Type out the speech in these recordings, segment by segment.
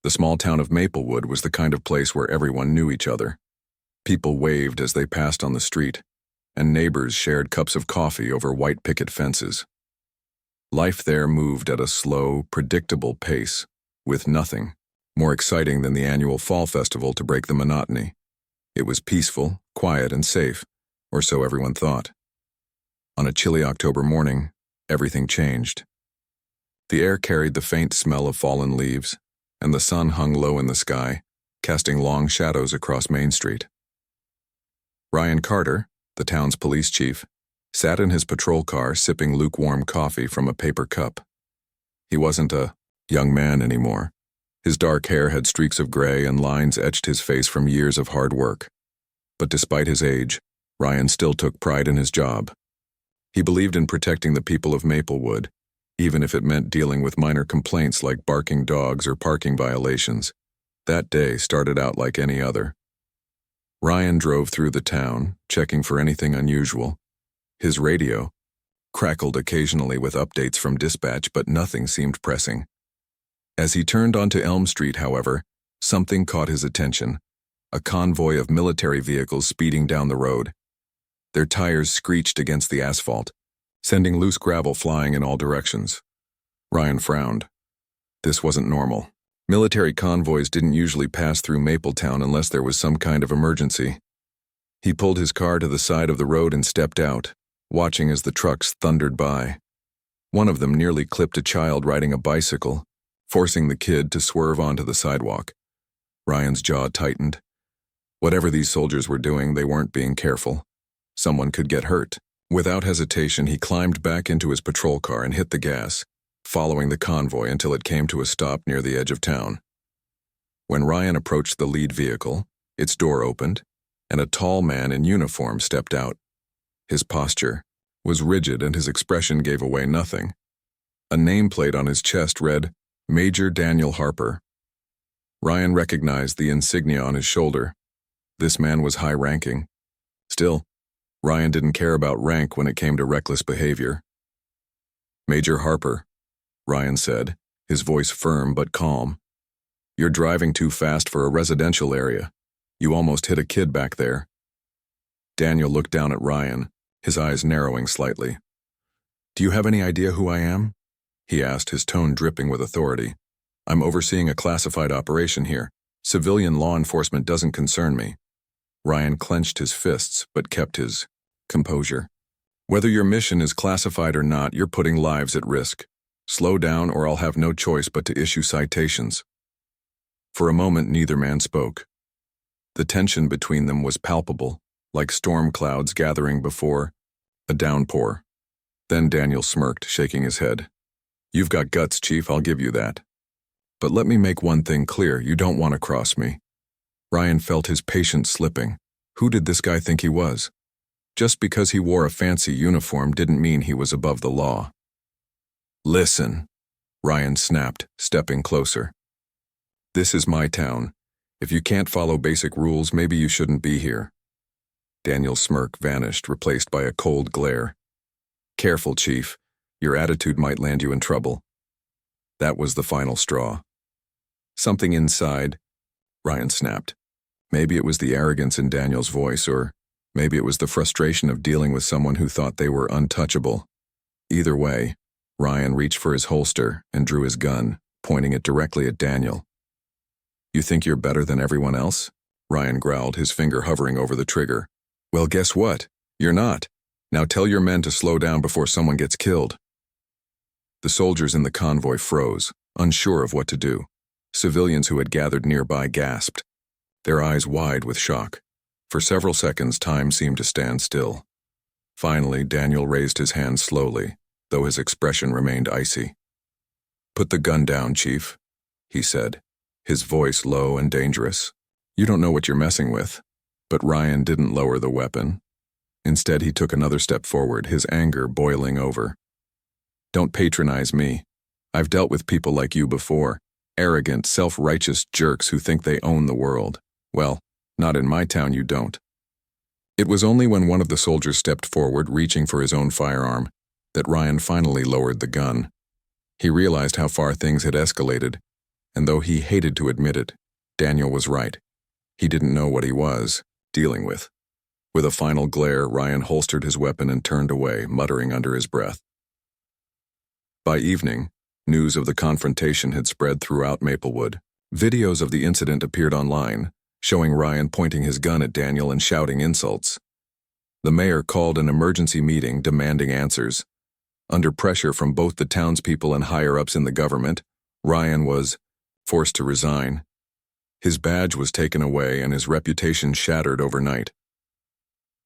The small town of Maplewood was the kind of place where everyone knew each other. People waved as they passed on the street, and neighbors shared cups of coffee over white picket fences. Life there moved at a slow, predictable pace, with nothing more exciting than the annual fall festival to break the monotony. It was peaceful, quiet, and safe, or so everyone thought. On a chilly October morning, everything changed. The air carried the faint smell of fallen leaves, and the sun hung low in the sky, casting long shadows across Main Street. Ryan Carter, the town's police chief, sat in his patrol car sipping lukewarm coffee from a paper cup. He wasn't a young man anymore. His dark hair had streaks of gray and lines etched his face from years of hard work. But despite his age, Ryan still took pride in his job. He believed in protecting the people of Maplewood, even if it meant dealing with minor complaints like barking dogs or parking violations. That day started out like any other. Ryan drove through the town, checking for anything unusual. His radio crackled occasionally with updates from dispatch, but nothing seemed pressing. As he turned onto Elm Street, however, something caught his attention. A convoy of military vehicles speeding down the road. Their tires screeched against the asphalt, sending loose gravel flying in all directions. Ryan frowned. This wasn't normal. Military convoys didn't usually pass through Mapletown unless there was some kind of emergency. He pulled his car to the side of the road and stepped out, watching as the trucks thundered by. One of them nearly clipped a child riding a bicycle, forcing the kid to swerve onto the sidewalk. Ryan's jaw tightened. Whatever these soldiers were doing, they weren't being careful. Someone could get hurt. Without hesitation, he climbed back into his patrol car and hit the gas, following the convoy until it came to a stop near the edge of town. When Ryan approached the lead vehicle, its door opened, and a tall man in uniform stepped out. His posture was rigid and his expression gave away nothing. A nameplate on his chest read, Major Daniel Harper. Ryan recognized the insignia on his shoulder. This man was high-ranking. Still, Ryan didn't care about rank when it came to reckless behavior. Major Harper, Ryan said, his voice firm but calm. You're driving too fast for a residential area. You almost hit a kid back there. Daniel looked down at Ryan, his eyes narrowing slightly. Do you have any idea who I am? He asked, his tone dripping with authority. I'm overseeing a classified operation here. Civilian law enforcement doesn't concern me. Ryan clenched his fists, but kept his composure. Whether your mission is classified or not, you're putting lives at risk. Slow down or I'll have no choice but to issue citations. For a moment, neither man spoke. The tension between them was palpable, like storm clouds gathering before a downpour. Then Daniel smirked, shaking his head. You've got guts, Chief, I'll give you that. But let me make one thing clear, you don't want to cross me. Ryan felt his patience slipping. Who did this guy think he was? Just because he wore a fancy uniform didn't mean he was above the law. Listen, Ryan snapped, stepping closer. This is my town. If you can't follow basic rules, maybe you shouldn't be here. Daniel's smirk vanished, replaced by a cold glare. Careful, Chief. Your attitude might land you in trouble. That was the final straw. Something inside, Ryan snapped. Maybe it was the arrogance in Daniel's voice, or maybe it was the frustration of dealing with someone who thought they were untouchable. Either way, Ryan reached for his holster and drew his gun, pointing it directly at Daniel. You think you're better than everyone else? Ryan growled, his finger hovering over the trigger. Well, guess what? You're not. Now tell your men to slow down before someone gets killed. The soldiers in the convoy froze, unsure of what to do. Civilians who had gathered nearby gasped, their eyes wide with shock. For several seconds, time seemed to stand still. Finally, Daniel raised his hand slowly, though his expression remained icy. Put the gun down, Chief, he said, his voice low and dangerous. You don't know what you're messing with. But Ryan didn't lower the weapon. Instead, he took another step forward, his anger boiling over. Don't patronize me. I've dealt with people like you before, arrogant, self-righteous jerks who think they own the world. Well, not in my town you don't. It was only when one of the soldiers stepped forward, reaching for his own firearm, that Ryan finally lowered the gun. He realized how far things had escalated. And though he hated to admit it, Daniel was right. He didn't know what he was dealing with. With a final glare, Ryan holstered his weapon and turned away, muttering under his breath. By evening, news of the confrontation had spread throughout Maplewood. Videos of the incident appeared online, showing Ryan pointing his gun at Daniel and shouting insults. The mayor called an emergency meeting demanding answers. Under pressure from both the townspeople and higher-ups in the government, Ryan was forced to resign. His badge was taken away and his reputation shattered overnight.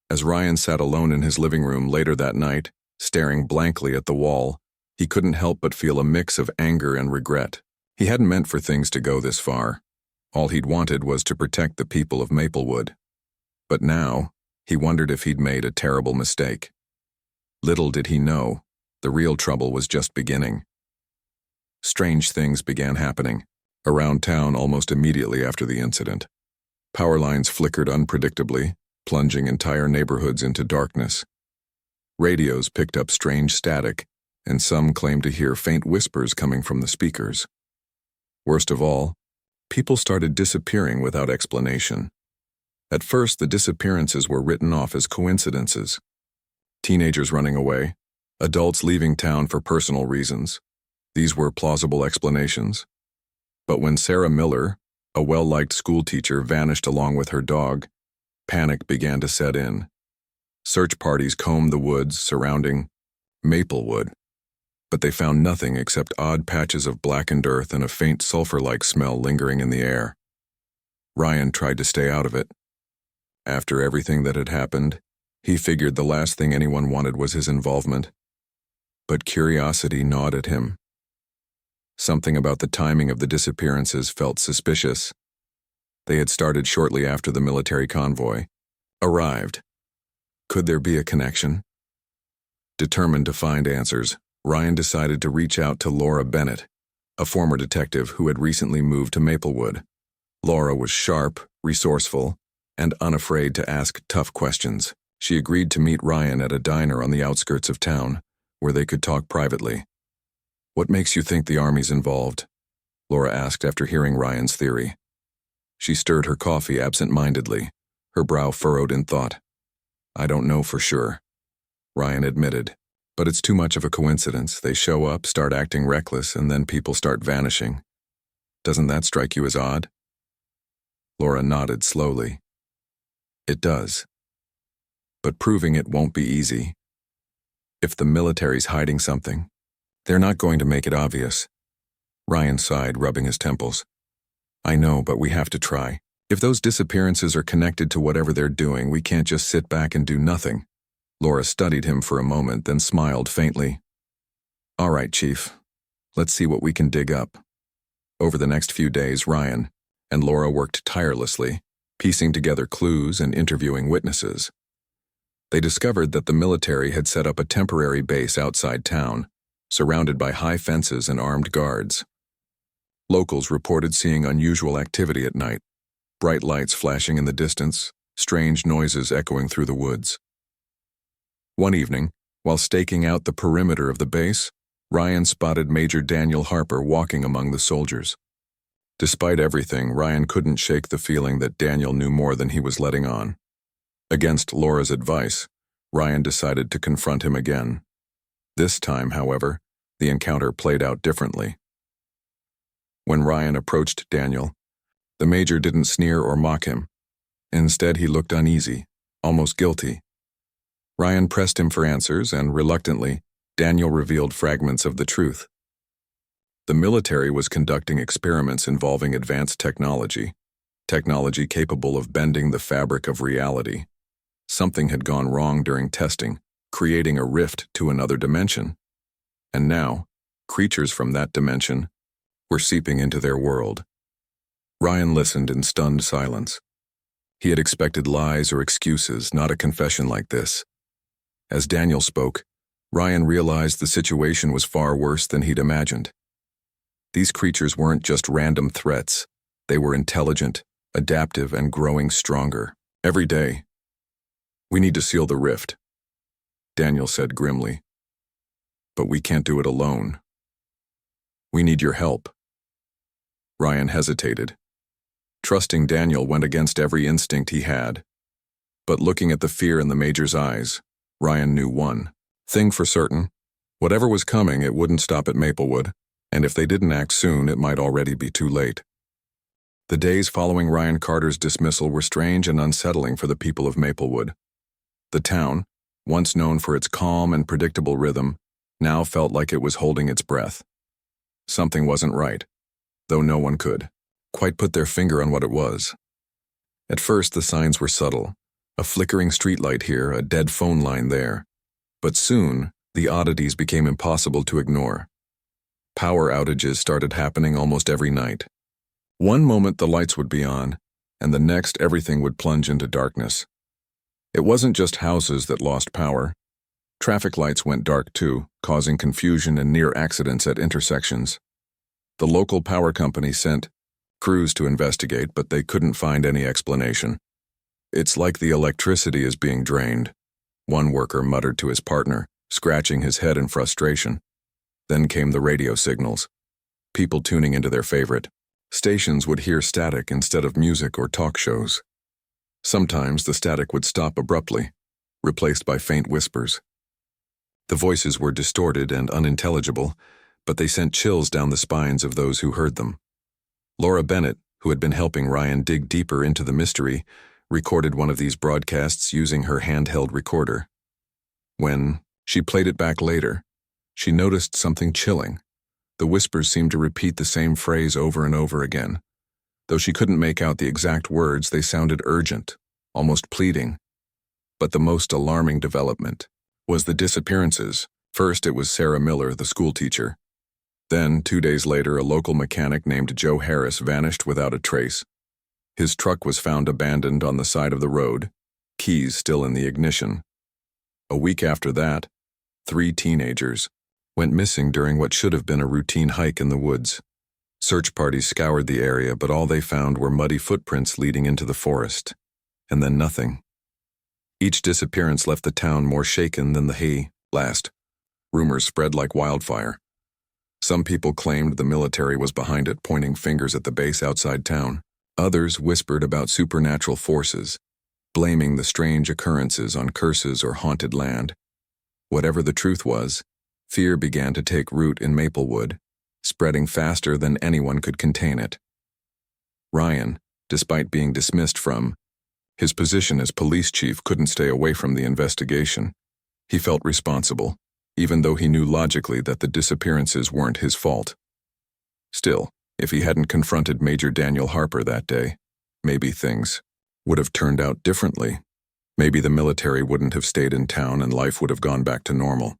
As Ryan sat alone in his living room later that night, staring blankly at the wall, he couldn't help but feel a mix of anger and regret. He hadn't meant for things to go this far. All he'd wanted was to protect the people of Maplewood. But now, he wondered if he'd made a terrible mistake. Little did he know, the real trouble was just beginning. Strange things began happening around town almost immediately after the incident. Power lines flickered unpredictably, plunging entire neighborhoods into darkness. Radios picked up strange static, and some claimed to hear faint whispers coming from the speakers. Worst of all, people started disappearing without explanation. At first, the disappearances were written off as coincidences. Teenagers running away, adults leaving town for personal reasons. These were plausible explanations. But when Sarah Miller, a well-liked schoolteacher, vanished along with her dog, panic began to set in. Search parties combed the woods surrounding Maplewood, but they found nothing except odd patches of blackened earth and a faint sulfur-like smell lingering in the air. Ryan tried to stay out of it. After everything that had happened, he figured the last thing anyone wanted was his involvement. But curiosity gnawed at him. Something about the timing of the disappearances felt suspicious. They had started shortly after the military convoy arrived. Could there be a connection? Determined to find answers, Ryan decided to reach out to Laura Bennett, a former detective who had recently moved to Maplewood. Laura was sharp, resourceful, and unafraid to ask tough questions. She agreed to meet Ryan at a diner on the outskirts of town, where they could talk privately. "What makes you think the Army's involved?" Laura asked after hearing Ryan's theory. She stirred her coffee absent-mindedly, her brow furrowed in thought. "I don't know for sure," Ryan admitted. "But it's too much of a coincidence. They show up, start acting reckless, and then people start vanishing. Doesn't that strike you as odd?" Laura nodded slowly. "It does. But proving it won't be easy. If the military's hiding something, they're not going to make it obvious." Ryan sighed, rubbing his temples. "I know, but we have to try. If those disappearances are connected to whatever they're doing, we can't just sit back and do nothing." Laura studied him for a moment, then smiled faintly. "All right, Chief. Let's see what we can dig up." Over the next few days, Ryan and Laura worked tirelessly, piecing together clues and interviewing witnesses. They discovered that the military had set up a temporary base outside town, surrounded by high fences and armed guards. Locals reported seeing unusual activity at night, bright lights flashing in the distance, strange noises echoing through the woods. One evening, while staking out the perimeter of the base, Ryan spotted Major Daniel Harper walking among the soldiers. Despite everything, Ryan couldn't shake the feeling that Daniel knew more than he was letting on. Against Laura's advice, Ryan decided to confront him again. This time, however, the encounter played out differently. When Ryan approached Daniel, the major didn't sneer or mock him. Instead, he looked uneasy, almost guilty. Ryan pressed him for answers, and reluctantly, Daniel revealed fragments of the truth. The military was conducting experiments involving advanced technology capable of bending the fabric of reality. Something had gone wrong during testing, creating a rift to another dimension. And now, creatures from that dimension were seeping into their world. Ryan listened in stunned silence. He had expected lies or excuses, not a confession like this. As Daniel spoke, Ryan realized the situation was far worse than he'd imagined. These creatures weren't just random threats. They were intelligent, adaptive, and growing stronger. Every day. "We need to seal the rift," Daniel said grimly. "But we can't do it alone. We need your help." Ryan hesitated. Trusting Daniel went against every instinct he had. But looking at the fear in the Major's eyes, Ryan knew one thing for certain. Whatever was coming, it wouldn't stop at Maplewood, and if they didn't act soon, it might already be too late. The days following Ryan Carter's dismissal were strange and unsettling for the people of Maplewood. The town, once known for its calm and predictable rhythm, now felt like it was holding its breath. Something wasn't right, though no one could quite put their finger on what it was. At first, the signs were subtle. A flickering streetlight here, a dead phone line there. But soon, the oddities became impossible to ignore. Power outages started happening almost every night. One moment the lights would be on, and the next everything would plunge into darkness. It wasn't just houses that lost power. Traffic lights went dark too, causing confusion and near accidents at intersections. The local power company sent crews to investigate, but they couldn't find any explanation. "It's like the electricity is being drained," one worker muttered to his partner, scratching his head in frustration. Then came the radio signals. People tuning into their favorite stations would hear static instead of music or talk shows. Sometimes the static would stop abruptly, replaced by faint whispers. The voices were distorted and unintelligible, but they sent chills down the spines of those who heard them. Laura Bennett, who had been helping Ryan dig deeper into the mystery, recorded one of these broadcasts using her handheld recorder. When she played it back later, she noticed something chilling. The whispers seemed to repeat the same phrase over and over again. Though she couldn't make out the exact words, they sounded urgent, almost pleading. But the most alarming development was the disappearances. First, it was Sarah Miller, the schoolteacher. Then, 2 days later, a local mechanic named Joe Harris vanished without a trace. His truck was found abandoned on the side of the road, keys still in the ignition. A week after that, 3 teenagers went missing during what should have been a routine hike in the woods. Search parties scoured the area, but all they found were muddy footprints leading into the forest, and then nothing. Each disappearance left the town more shaken than the last. Rumors spread like wildfire. Some people claimed the military was behind it, pointing fingers at the base outside town. Others whispered about supernatural forces, blaming the strange occurrences on curses or haunted land. Whatever the truth was, fear began to take root in Maplewood, spreading faster than anyone could contain it. Ryan, despite being dismissed from his position as police chief, couldn't stay away from the investigation. He felt responsible, even though he knew logically that the disappearances weren't his fault. Still, if he hadn't confronted Major Daniel Harper that day, maybe things would have turned out differently. Maybe the military wouldn't have stayed in town and life would have gone back to normal.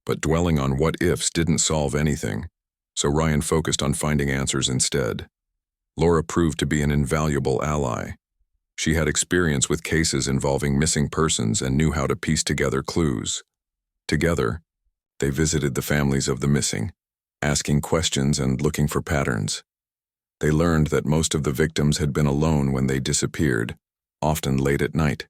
But dwelling on what-ifs didn't solve anything, so Ryan focused on finding answers instead. Laura proved to be an invaluable ally. She had experience with cases involving missing persons and knew how to piece together clues. Together, they visited the families of the missing, asking questions and looking for patterns. They learned that most of the victims had been alone when they disappeared, often late at night.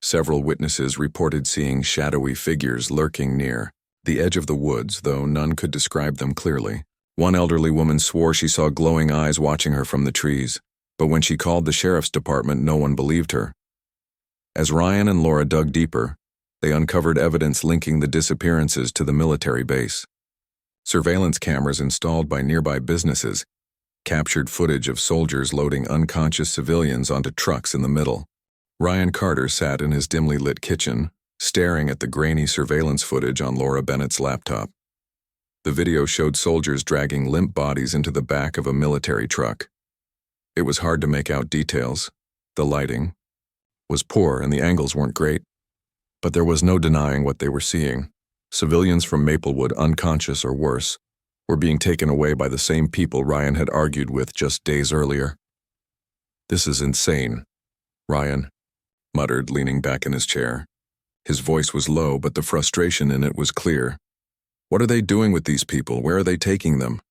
Several witnesses reported seeing shadowy figures lurking near the edge of the woods, though none could describe them clearly. One elderly woman swore she saw glowing eyes watching her from the trees, but when she called the sheriff's department, no one believed her. As Ryan and Laura dug deeper, they uncovered evidence linking the disappearances to the military base. Surveillance cameras installed by nearby businesses captured footage of soldiers loading unconscious civilians onto trucks in the middle. Ryan Carter sat in his dimly lit kitchen, staring at the grainy surveillance footage on Laura Bennett's laptop. The video showed soldiers dragging limp bodies into the back of a military truck. It was hard to make out details. The lighting was poor and the angles weren't great. But there was no denying what they were seeing. Civilians from Maplewood, unconscious or worse, were being taken away by the same people Ryan had argued with just days earlier. "This is insane," Ryan muttered, leaning back in his chair. His voice was low, but the frustration in it was clear. "What are they doing with these people? Where are they taking them?"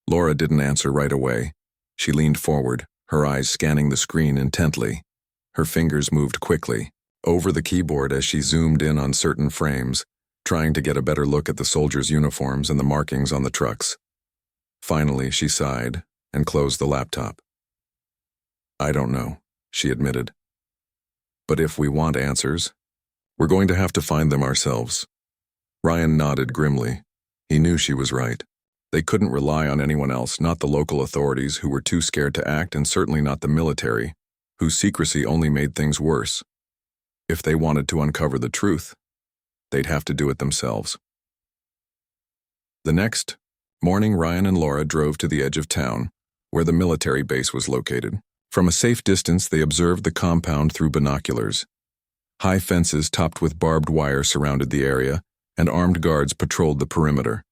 Laura didn't answer right away. She leaned forward, her eyes scanning the screen intently. Her fingers moved quickly over the keyboard as she zoomed in on certain frames, trying to get a better look at the soldiers' uniforms and the markings on the trucks. Finally, she sighed, and closed the laptop. "I don't know," she admitted. "But if we want answers, we're going to have to find them ourselves." Ryan nodded grimly. He knew she was right. They couldn't rely on anyone else, not the local authorities who were too scared to act, and certainly not the military, whose secrecy only made things worse. If they wanted to uncover the truth, they'd have to do it themselves. The next morning, Ryan and Laura drove to the edge of town, where the military base was located. From a safe distance, they observed the compound through binoculars. High fences topped with barbed wire surrounded the area, and armed guards patrolled the perimeter.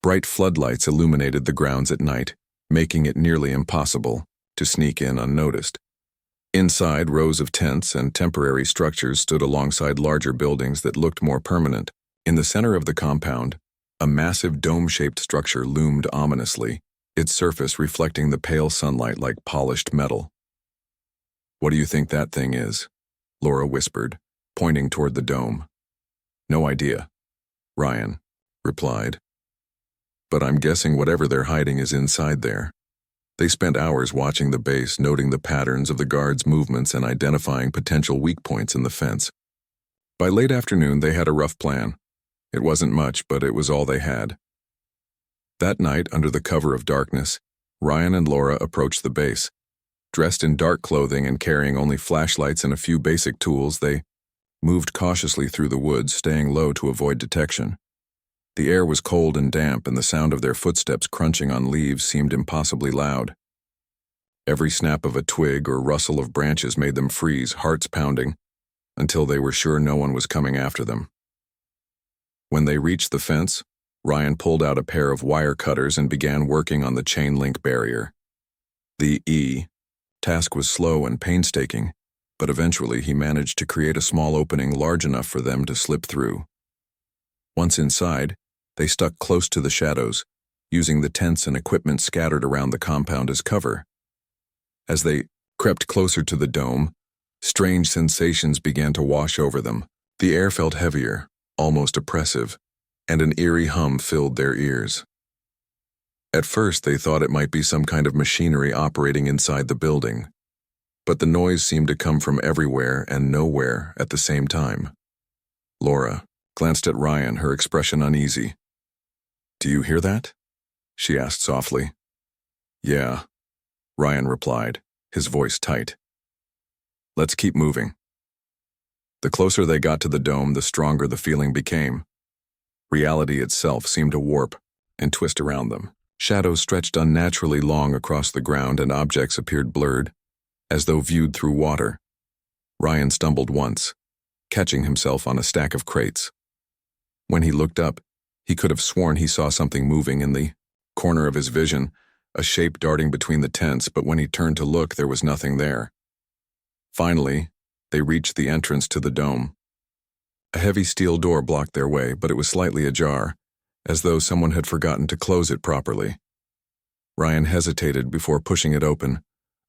Bright floodlights illuminated the grounds at night, making it nearly impossible to sneak in unnoticed. Inside, rows of tents and temporary structures stood alongside larger buildings that looked more permanent. In the center of the compound, a massive dome-shaped structure loomed ominously, its surface reflecting the pale sunlight like polished metal. "What do you think that thing is?" Laura whispered, pointing toward the dome. "No idea," Ryan replied. "But I'm guessing whatever they're hiding is inside there." They spent hours watching the base, noting the patterns of the guards' movements and identifying potential weak points in the fence. By late afternoon, they had a rough plan. It wasn't much, but it was all they had. That night, under the cover of darkness, Ryan and Laura approached the base. Dressed in dark clothing and carrying only flashlights and a few basic tools, they moved cautiously through the woods, staying low to avoid detection. The air was cold and damp, and the sound of their footsteps crunching on leaves seemed impossibly loud. Every snap of a twig or rustle of branches made them freeze, hearts pounding, until they were sure no one was coming after them. When they reached the fence, Ryan pulled out a pair of wire cutters and began working on the chain link barrier. The task was slow and painstaking, but eventually he managed to create a small opening large enough for them to slip through. Once inside, they stuck close to the shadows, using the tents and equipment scattered around the compound as cover. As they crept closer to the dome, strange sensations began to wash over them. The air felt heavier, almost oppressive, and an eerie hum filled their ears. At first, they thought it might be some kind of machinery operating inside the building, but the noise seemed to come from everywhere and nowhere at the same time. Laura glanced at Ryan, her expression uneasy. "Do you hear that?" she asked softly. "Yeah," Ryan replied, his voice tight. "Let's keep moving." The closer they got to the dome, the stronger the feeling became. Reality itself seemed to warp and twist around them. Shadows stretched unnaturally long across the ground, and objects appeared blurred, as though viewed through water. Ryan stumbled once, catching himself on a stack of crates. When he looked up, he could have sworn he saw something moving in the corner of his vision, a shape darting between the tents, but when he turned to look, there was nothing there. Finally, they reached the entrance to the dome. A heavy steel door blocked their way, but it was slightly ajar, as though someone had forgotten to close it properly. Ryan hesitated before pushing it open,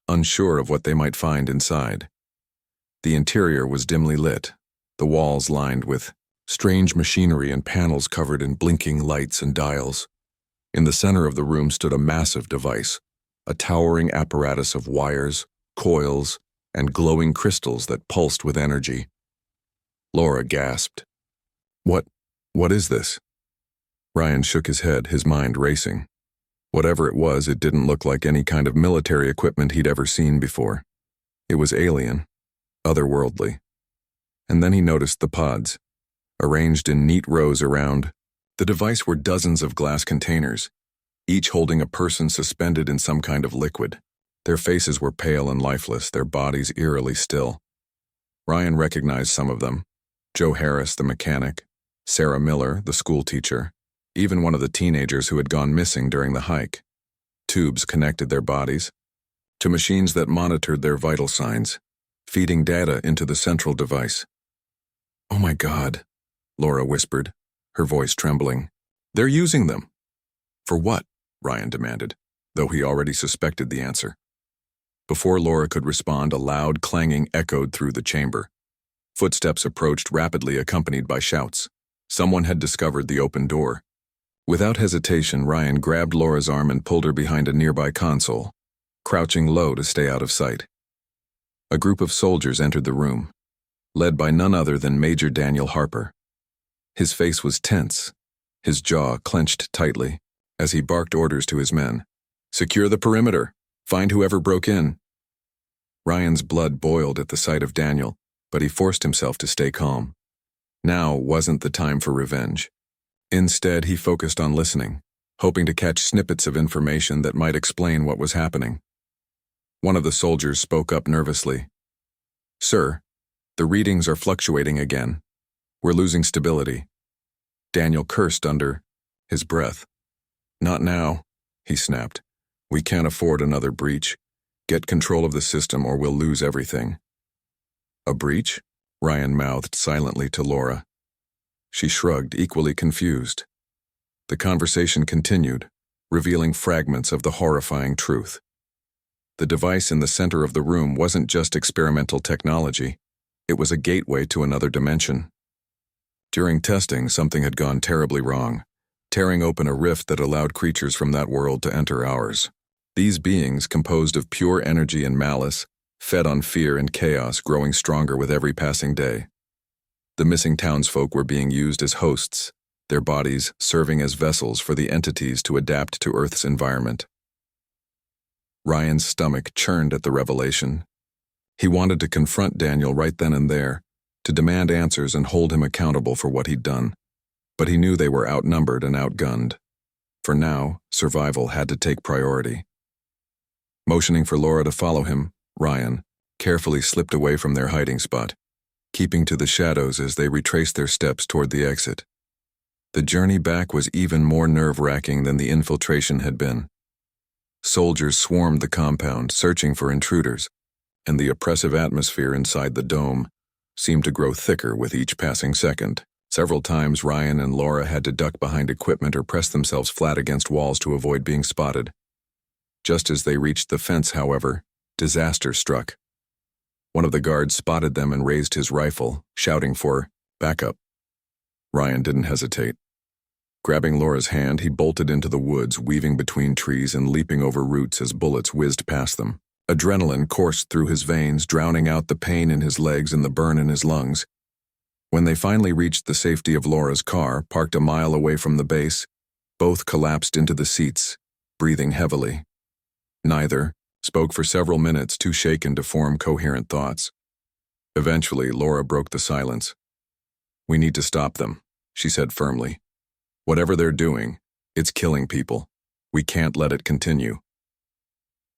unsure of what they might find inside. The interior was dimly lit, the walls lined with strange machinery and panels covered in blinking lights and dials. In the center of the room stood a massive device, a towering apparatus of wires, coils, and glowing crystals that pulsed with energy. Laura gasped. What is this?" Ryan shook his head, his mind racing. Whatever it was, it didn't look like any kind of military equipment he'd ever seen before. It was alien, otherworldly. And then he noticed the pods, arranged in neat rows around. The device were dozens of glass containers, each holding a person suspended in some kind of liquid. Their faces were pale and lifeless, their bodies eerily still. Ryan recognized some of them: Joe Harris, the mechanic; Sarah Miller, the school teacher; even one of the teenagers who had gone missing during the hike. Tubes connected their bodies to machines that monitored their vital signs, feeding data into the central device. "Oh my God," Laura whispered, her voice trembling. "They're using them." "For what?" Ryan demanded, though he already suspected the answer. Before Laura could respond, a loud clanging echoed through the chamber. Footsteps approached rapidly, accompanied by shouts. Someone had discovered the open door. Without hesitation, Ryan grabbed Laura's arm and pulled her behind a nearby console, crouching low to stay out of sight. A group of soldiers entered the room, led by none other than Major Daniel Harper. His face was tense, his jaw clenched tightly, as he barked orders to his men. "Secure the perimeter! Find whoever broke in!" Ryan's blood boiled at the sight of Daniel, but he forced himself to stay calm. Now wasn't the time for revenge. Instead, he focused on listening, hoping to catch snippets of information that might explain what was happening. One of the soldiers spoke up nervously. "Sir, the readings are fluctuating again. We're losing stability." Daniel cursed under his breath. "Not now," he snapped. "We can't afford another breach. Get control of the system or we'll lose everything." "A breach?" Ryan mouthed silently to Laura. She shrugged, equally confused. The conversation continued, revealing fragments of the horrifying truth. The device in the center of the room wasn't just experimental technology. It was a gateway to another dimension. During testing, something had gone terribly wrong, tearing open a rift that allowed creatures from that world to enter ours. These beings, composed of pure energy and malice, fed on fear and chaos, growing stronger with every passing day. The missing townsfolk were being used as hosts, their bodies serving as vessels for the entities to adapt to Earth's environment. Ryan's stomach churned at the revelation. He wanted to confront Daniel right then and there, to demand answers and hold him accountable for what he'd done. But he knew they were outnumbered and outgunned. For now, survival had to take priority. Motioning for Laura to follow him, Ryan carefully slipped away from their hiding spot, keeping to the shadows as they retraced their steps toward the exit. The journey back was even more nerve-wracking than the infiltration had been. Soldiers swarmed the compound, searching for intruders, and the oppressive atmosphere inside the dome seemed to grow thicker with each passing second. Several times Ryan and Laura had to duck behind equipment or press themselves flat against walls to avoid being spotted. Just as they reached the fence, however, disaster struck. One of the guards spotted them and raised his rifle, shouting for backup. Ryan didn't hesitate. Grabbing Laura's hand, he bolted into the woods, weaving between trees and leaping over roots as bullets whizzed past them. Adrenaline coursed through his veins, drowning out the pain in his legs and the burn in his lungs. When they finally reached the safety of Laura's car, parked a mile away from the base, both collapsed into the seats, breathing heavily. Neither spoke for several minutes, too shaken to form coherent thoughts. Eventually, Laura broke the silence. "We need to stop them," she said firmly. "Whatever they're doing, it's killing people. We can't let it continue."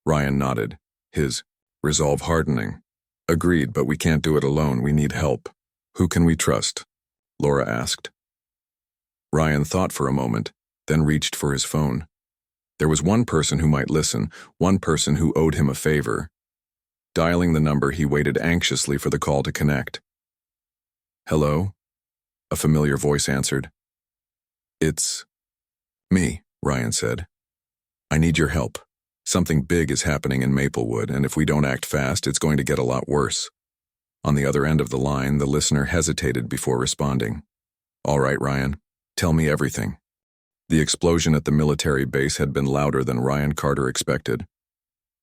Ryan nodded, his resolve hardening. "Agreed, but we can't do it alone. We need help." "Who can we trust?" Laura asked. Ryan thought for a moment, then reached for his phone. There was one person who might listen, one person who owed him a favor. Dialing the number, he waited anxiously for the call to connect. "Hello?" A familiar voice answered. "It's me," Ryan said. "I need your help. Something big is happening in Maplewood, and if we don't act fast, it's going to get a lot worse." On the other end of the line, the listener hesitated before responding. "All right, Ryan, tell me everything." The explosion at the military base had been louder than Ryan Carter expected.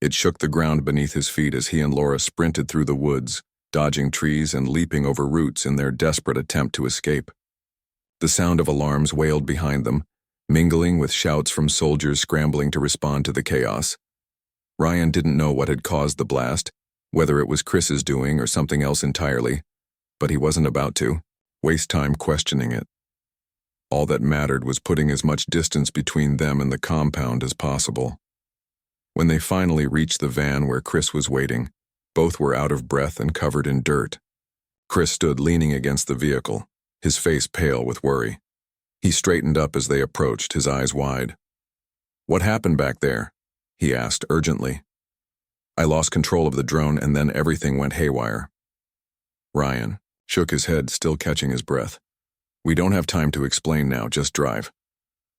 It shook the ground beneath his feet as he and Laura sprinted through the woods, dodging trees and leaping over roots in their desperate attempt to escape. The sound of alarms wailed behind them, mingling with shouts from soldiers scrambling to respond to the chaos. Ryan didn't know what had caused the blast, whether it was Chris's doing or something else entirely, but he wasn't about to waste time questioning it. All that mattered was putting as much distance between them and the compound as possible. When they finally reached the van where Chris was waiting, both were out of breath and covered in dirt. Chris stood leaning against the vehicle, his face pale with worry. He straightened up as they approached, his eyes wide. "What happened back there?" he asked urgently. "I lost control of the drone and then everything went haywire." Ryan shook his head, still catching his breath. "We don't have time to explain now, just drive."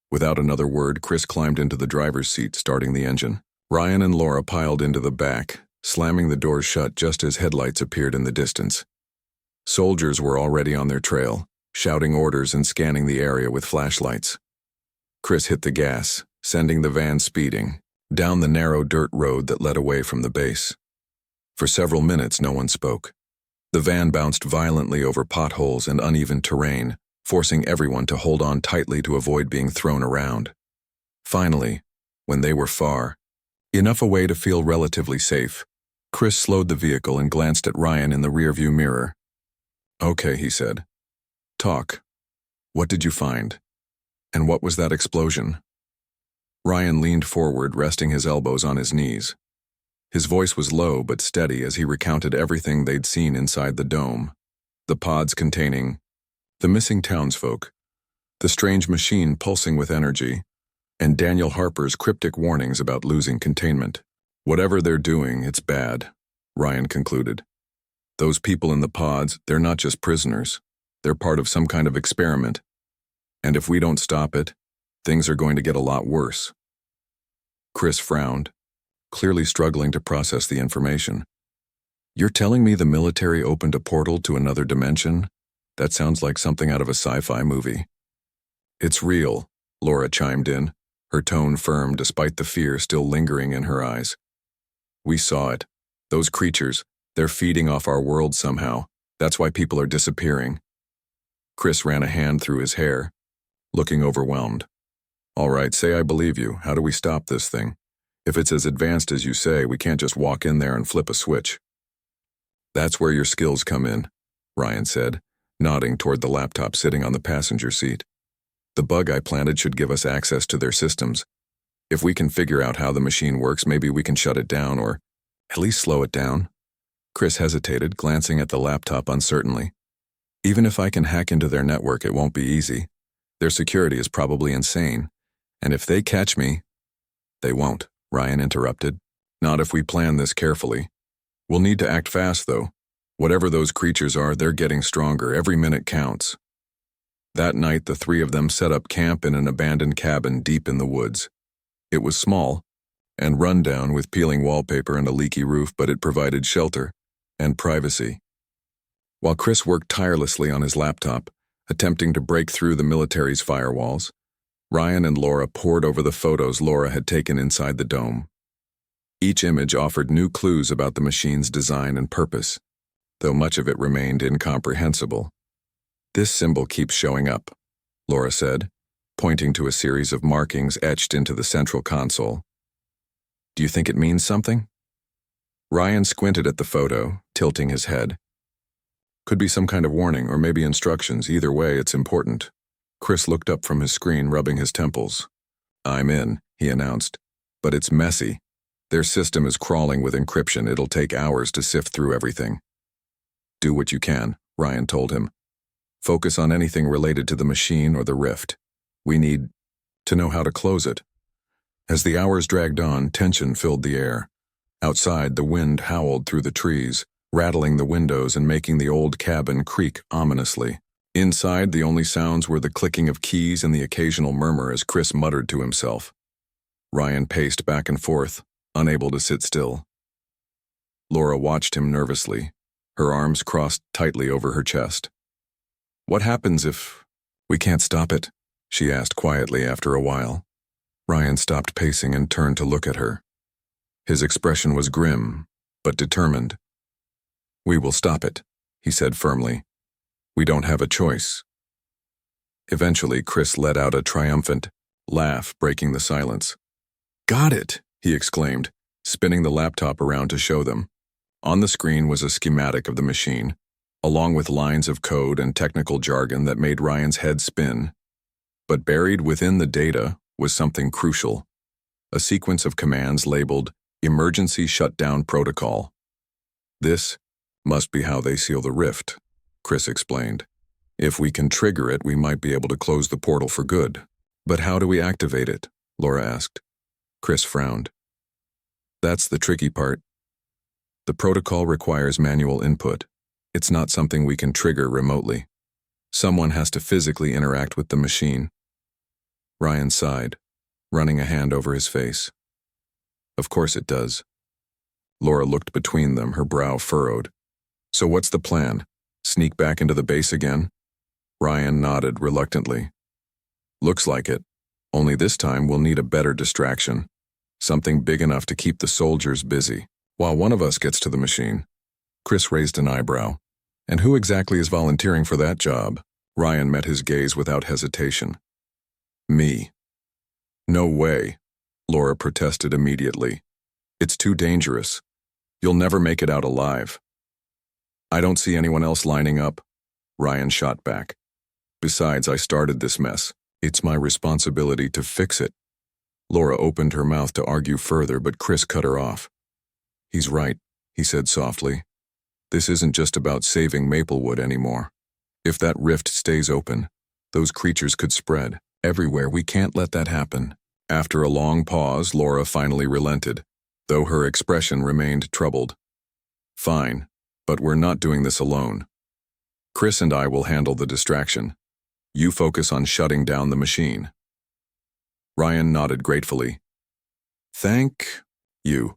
Without another word, Chris climbed into the driver's seat, starting the engine. Ryan and Laura piled into the back, slamming the doors shut just as headlights appeared in the distance. Soldiers were already on their trail, shouting orders and scanning the area with flashlights. Chris hit the gas, sending the van speeding down the narrow dirt road that led away from the base. For several minutes, no one spoke. The van bounced violently over potholes and uneven terrain, forcing everyone to hold on tightly to avoid being thrown around. Finally, when they were far enough away to feel relatively safe, Chris slowed the vehicle and glanced at Ryan in the rearview mirror. "Okay," he said. "Talk. What did you find? And what was that explosion?" Ryan leaned forward, resting his elbows on his knees. His voice was low but steady as he recounted everything they'd seen inside the dome. The pods containing the missing townsfolk, the strange machine pulsing with energy, and Daniel Harper's cryptic warnings about losing containment. "Whatever they're doing, it's bad," Ryan concluded. "Those people in the pods, they're not just prisoners. They're part of some kind of experiment. And if we don't stop it, things are going to get a lot worse." Chris frowned, clearly struggling to process the information. "You're telling me the military opened a portal to another dimension? That sounds like something out of a sci-fi movie." "It's real," Laura chimed in, her tone firm despite the fear still lingering in her eyes. "We saw it. Those creatures, they're feeding off our world somehow. That's why people are disappearing." Chris ran a hand through his hair, looking overwhelmed. "All right, say I believe you. How do we stop this thing? If it's as advanced as you say, we can't just walk in there and flip a switch." "That's where your skills come in," Ryan said, nodding toward the laptop sitting on the passenger seat. "The bug I planted should give us access to their systems. If we can figure out how the machine works, maybe we can shut it down or at least slow it down." Chris hesitated, glancing at the laptop uncertainly. "Even if I can hack into their network, it won't be easy. Their security is probably insane. And if they catch me—" "They won't," Ryan interrupted. "Not if we plan this carefully. We'll need to act fast, though. Whatever those creatures are, they're getting stronger. Every minute counts." That night, the three of them set up camp in an abandoned cabin deep in the woods. It was small and run down with peeling wallpaper and a leaky roof, but it provided shelter and privacy. While Chris worked tirelessly on his laptop, attempting to break through the military's firewalls, Ryan and Laura pored over the photos Laura had taken inside the dome. Each image offered new clues about the machine's design and purpose, though much of it remained incomprehensible. "This symbol keeps showing up," Laura said, pointing to a series of markings etched into the central console. "Do you think it means something?" Ryan squinted at the photo, tilting his head. "Could be some kind of warning or maybe instructions. Either way, it's important." Chris looked up from his screen, rubbing his temples. "I'm in," he announced. "But it's messy. Their system is crawling with encryption. It'll take hours to sift through everything." "Do what you can," Ryan told him. "Focus on anything related to the machine or the rift. We need to know how to close it." As the hours dragged on, tension filled the air. Outside, the wind howled through the trees, rattling the windows and making the old cabin creak ominously. Inside, the only sounds were the clicking of keys and the occasional murmur as Chris muttered to himself. Ryan paced back and forth, unable to sit still. Laura watched him nervously, her arms crossed tightly over her chest. "What happens if we can't stop it?" she asked quietly after a while. Ryan stopped pacing and turned to look at her. His expression was grim, but determined. "We will stop it," he said firmly. "We don't have a choice." Eventually, Chris let out a triumphant laugh, breaking the silence. "Got it!" he exclaimed, spinning the laptop around to show them. On the screen was a schematic of the machine, along with lines of code and technical jargon that made Ryan's head spin. But buried within the data was something crucial, a sequence of commands labeled Emergency Shutdown Protocol. "This must be how they seal the rift," Chris explained. "If we can trigger it, we might be able to close the portal for good." "But how do we activate it?" Laura asked. Chris frowned. "That's the tricky part. The protocol requires manual input. It's not something we can trigger remotely. Someone has to physically interact with the machine." Ryan sighed, running a hand over his face. "Of course it does." Laura looked between them, her brow furrowed. "So what's the plan? Sneak back into the base again?" Ryan nodded reluctantly. "Looks like it. Only this time we'll need a better distraction. Something big enough to keep the soldiers busy. While one of us gets to the machine. Chris raised an eyebrow. And who exactly is volunteering for that job? Ryan met his gaze without hesitation. Me. No way, Laura protested immediately. It's too dangerous. You'll never make it out alive. I don't see anyone else lining up, Ryan shot back. Besides, I started this mess. It's my responsibility to fix it. Laura opened her mouth to argue further, but Chris cut her off. He's right, he said softly. This isn't just about saving Maplewood anymore. If that rift stays open, those creatures could spread everywhere. We can't let that happen. After a long pause, Laura finally relented, though her expression remained troubled. Fine, but we're not doing this alone. Chris and I will handle the distraction. You focus on shutting down the machine. Ryan nodded gratefully. Thank you.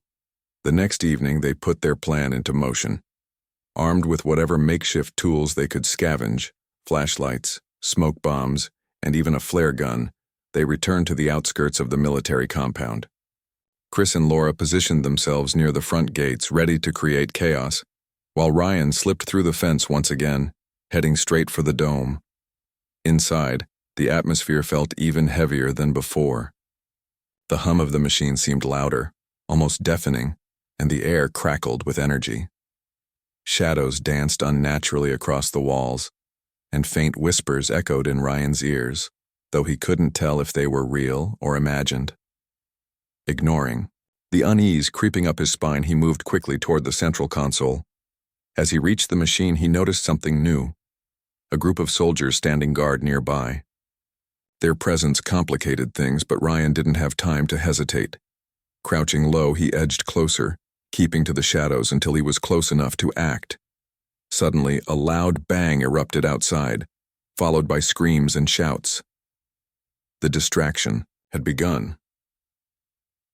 The next evening, they put their plan into motion. Armed with whatever makeshift tools they could scavenge, flashlights, smoke bombs, and even a flare gun, they returned to the outskirts of the military compound. Chris and Laura positioned themselves near the front gates, ready to create chaos, while Ryan slipped through the fence once again, heading straight for the dome. Inside, the atmosphere felt even heavier than before. The hum of the machine seemed louder, almost deafening, and the air crackled with energy. Shadows danced unnaturally across the walls, and faint whispers echoed in Ryan's ears, though he couldn't tell if they were real or imagined. Ignoring the unease creeping up his spine, he moved quickly toward the central console. As he reached the machine, he noticed something new. A group of soldiers standing guard nearby. Their presence complicated things, but Ryan didn't have time to hesitate. Crouching low, he edged closer, keeping to the shadows until he was close enough to act. Suddenly, a loud bang erupted outside, followed by screams and shouts. The distraction had begun.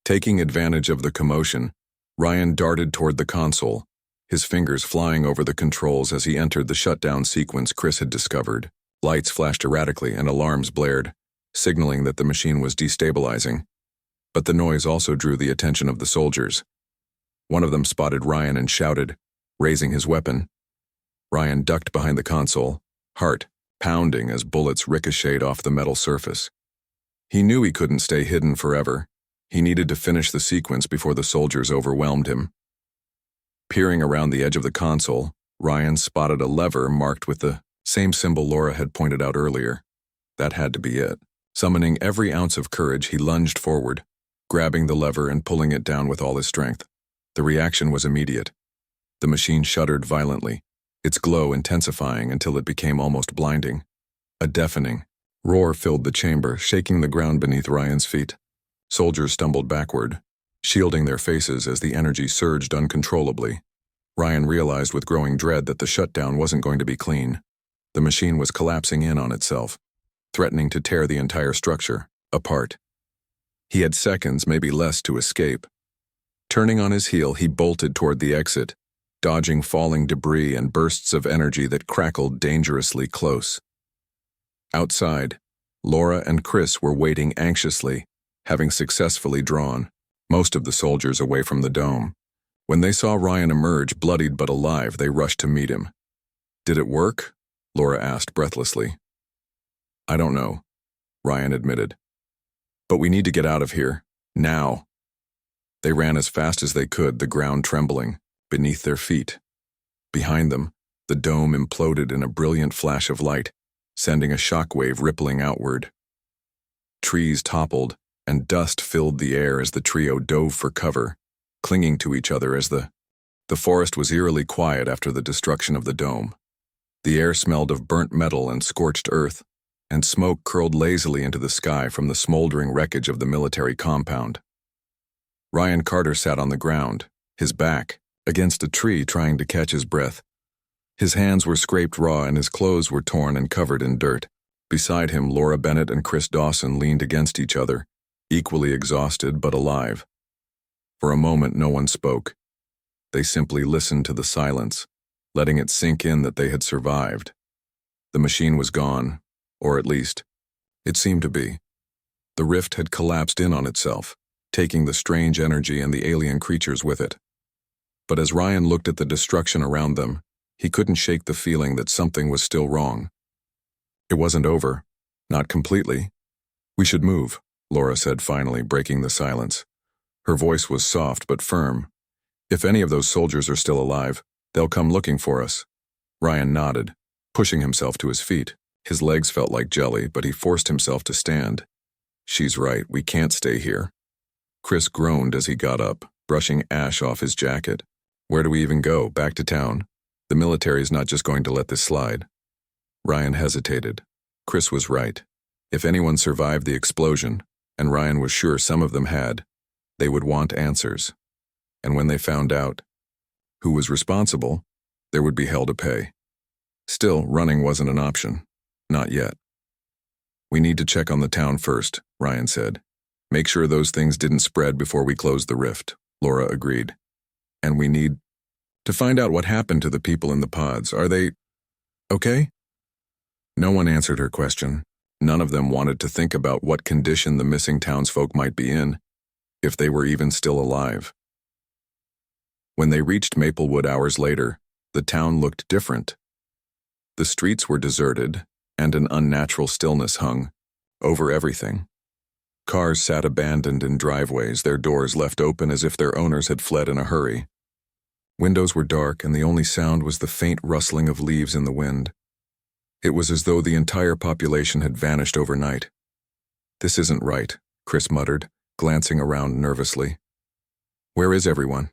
Taking advantage of the commotion, Ryan darted toward the console, his fingers flying over the controls as he entered the shutdown sequence Chris had discovered. Lights flashed erratically and alarms blared, signaling that the machine was destabilizing. But the noise also drew the attention of the soldiers. One of them spotted Ryan and shouted, raising his weapon. Ryan ducked behind the console, heart pounding as bullets ricocheted off the metal surface. He knew he couldn't stay hidden forever. He needed to finish the sequence before the soldiers overwhelmed him. Peering around the edge of the console, Ryan spotted a lever marked with the same symbol Laura had pointed out earlier. That had to be it. Summoning every ounce of courage, he lunged forward, grabbing the lever and pulling it down with all his strength. The reaction was immediate. The machine shuddered violently, its glow intensifying until it became almost blinding. A deafening roar filled the chamber, shaking the ground beneath Ryan's feet. Soldiers stumbled backward, shielding their faces as the energy surged uncontrollably. Ryan realized with growing dread that the shutdown wasn't going to be clean. The machine was collapsing in on itself, threatening to tear the entire structure apart. He had seconds, maybe less, to escape. Turning on his heel, he bolted toward the exit, dodging falling debris and bursts of energy that crackled dangerously close. Outside, Laura and Chris were waiting anxiously, having successfully drawn most of the soldiers away from the dome. When they saw Ryan emerge, bloodied but alive, they rushed to meet him. Did it work? Laura asked breathlessly. I don't know, Ryan admitted. But we need to get out of here, now. They ran as fast as they could, the ground trembling beneath their feet. Behind them, the dome imploded in a brilliant flash of light, sending a shockwave rippling outward. Trees toppled, and dust filled the air as the trio dove for cover, clinging to each other as the forest was eerily quiet after the destruction of the dome. The air smelled of burnt metal and scorched earth, and smoke curled lazily into the sky from the smoldering wreckage of the military compound. Ryan Carter sat on the ground, his back against a tree, trying to catch his breath. His hands were scraped raw and his clothes were torn and covered in dirt. Beside him, Laura Bennett and Chris Dawson leaned against each other, equally exhausted but alive. For a moment, no one spoke. They simply listened to the silence, letting it sink in that they had survived. The machine was gone, or at least, it seemed to be. The rift had collapsed in on itself, taking the strange energy and the alien creatures with it. But as Ryan looked at the destruction around them, he couldn't shake the feeling that something was still wrong. It wasn't over. Not completely. "We should move," Laura said finally, breaking the silence. Her voice was soft but firm. "If any of those soldiers are still alive, they'll come looking for us." Ryan nodded, pushing himself to his feet. His legs felt like jelly, but he forced himself to stand. "She's right, we can't stay here." Chris groaned as he got up, brushing ash off his jacket. "Where do we even go? Back to town? The military's not just going to let this slide." Ryan hesitated. Chris was right. If anyone survived the explosion, and Ryan was sure some of them had, they would want answers. And when they found out who was responsible, there would be hell to pay. Still, running wasn't an option. Not yet. "We need to check on the town first," Ryan said. "Make sure those things didn't spread before we close the rift," Laura agreed. "And we need to find out what happened to the people in the pods. Are they okay?" No one answered her question. None of them wanted to think about what condition the missing townsfolk might be in, if they were even still alive. When they reached Maplewood hours later, the town looked different. The streets were deserted, and an unnatural stillness hung over everything. Cars sat abandoned in driveways, their doors left open as if their owners had fled in a hurry. Windows were dark, and the only sound was the faint rustling of leaves in the wind. It was as though the entire population had vanished overnight. "This isn't right," Chris muttered, glancing around nervously. "Where is everyone?"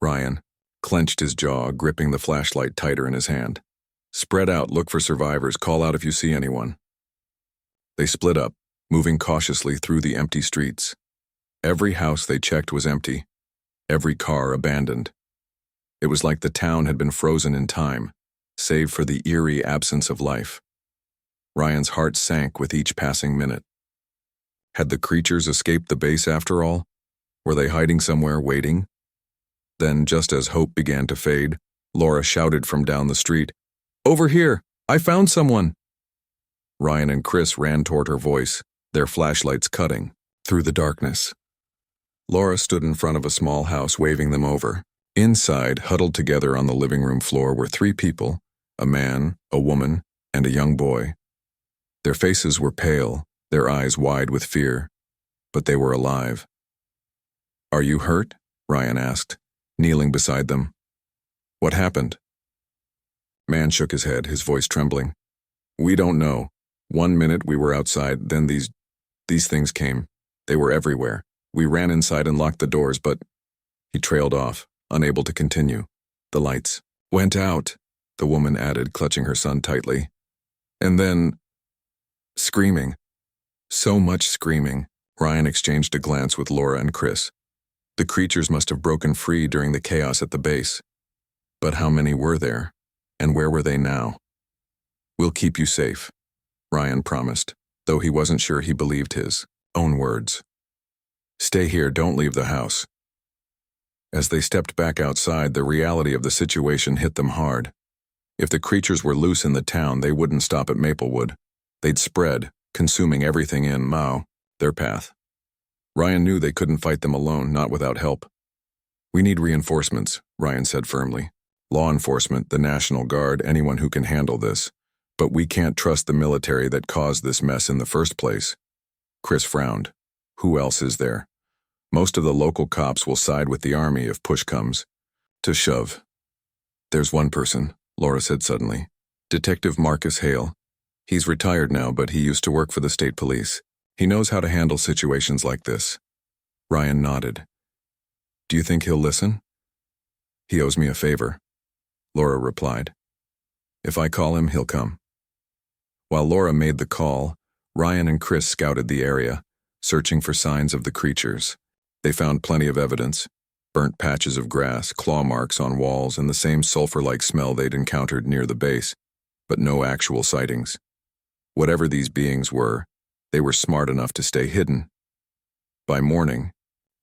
Ryan clenched his jaw, gripping the flashlight tighter in his hand. "Spread out, look for survivors, call out if you see anyone." They split up, moving cautiously through the empty streets. Every house they checked was empty, every car abandoned. It was like the town had been frozen in time, save for the eerie absence of life. Ryan's heart sank with each passing minute. Had the creatures escaped the base after all? Were they hiding somewhere, waiting? Then, just as hope began to fade, Laura shouted from down the street, "Over here! I found someone!" Ryan and Chris ran toward her voice, their flashlights cutting through the darkness. Laura stood in front of a small house, waving them over. Inside, huddled together on the living room floor, were 3 people, a man, a woman, and a young boy. Their faces were pale, their eyes wide with fear, but they were alive. "Are you hurt?" Ryan asked, kneeling beside them. "What happened?" Man shook his head, his voice trembling. "We don't know. One minute we were outside, then these things came. They were everywhere. We ran inside and locked the doors, but..." He trailed off, unable to continue. "The lights went out," the woman added, clutching her son tightly. "And then... screaming. So much screaming." Ryan exchanged a glance with Laura and Chris. The creatures must have broken free during the chaos at the base. But how many were there? And where were they now? "We'll keep you safe," Ryan promised, though he wasn't sure he believed his own words. "Stay here, don't leave the house." As they stepped back outside, the reality of the situation hit them hard. If the creatures were loose in the town, they wouldn't stop at Maplewood. They'd spread, consuming everything in their path. Ryan knew they couldn't fight them alone, not without help. "We need reinforcements," Ryan said firmly. "Law enforcement, the National Guard, anyone who can handle this. But we can't trust the military that caused this mess in the first place." Chris frowned. "Who else is there? Most of the local cops will side with the army if push comes to shove." "There's one person," Laura said suddenly. "Detective Marcus Hale. He's retired now, but he used to work for the state police. He knows how to handle situations like this." Ryan nodded. "Do you think he'll listen?" "He owes me a favor," Laura replied. "If I call him, he'll come." While Laura made the call, Ryan and Chris scouted the area, searching for signs of the creatures. They found plenty of evidence: burnt patches of grass, claw marks on walls, and the same sulfur-like smell they'd encountered near the base, but no actual sightings. Whatever these beings were, they were smart enough to stay hidden. By morning,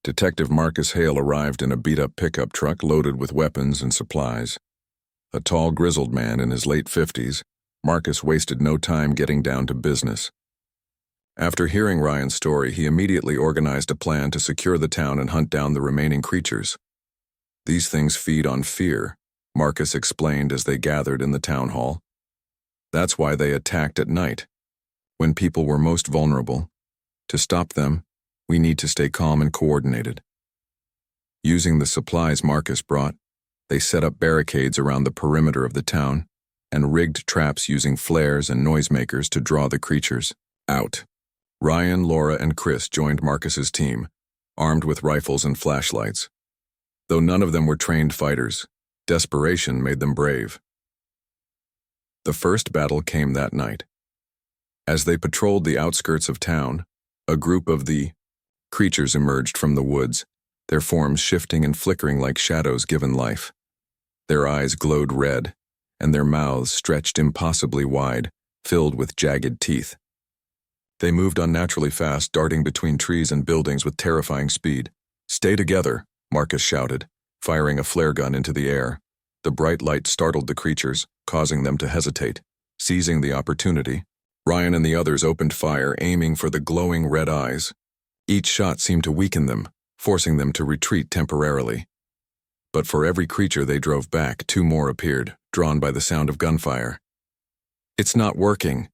Detective Marcus Hale arrived in a beat-up pickup truck loaded with weapons and supplies. A tall, grizzled man in his late 50s, Marcus wasted no time getting down to business. After hearing Ryan's story, he immediately organized a plan to secure the town and hunt down the remaining creatures. These things feed on fear, Marcus explained as they gathered in the town hall. That's why they attacked at night, when people were most vulnerable. To stop them, we need to stay calm and coordinated. Using the supplies Marcus brought, they set up barricades around the perimeter of the town and rigged traps using flares and noisemakers to draw the creatures out. Ryan, Laura, and Chris joined Marcus's team, armed with rifles and flashlights. Though none of them were trained fighters, desperation made them brave. The first battle came that night. As they patrolled the outskirts of town, a group of the creatures emerged from the woods, their forms shifting and flickering like shadows given life. Their eyes glowed red, and their mouths stretched impossibly wide, filled with jagged teeth. They moved unnaturally fast, darting between trees and buildings with terrifying speed. "Stay together," Marcus shouted, firing a flare gun into the air. The bright light startled the creatures, causing them to hesitate. Seizing the opportunity, Ryan and the others opened fire, aiming for the glowing red eyes. Each shot seemed to weaken them, forcing them to retreat temporarily. But for every creature they drove back, two more appeared, drawn by the sound of gunfire. "It's not working,"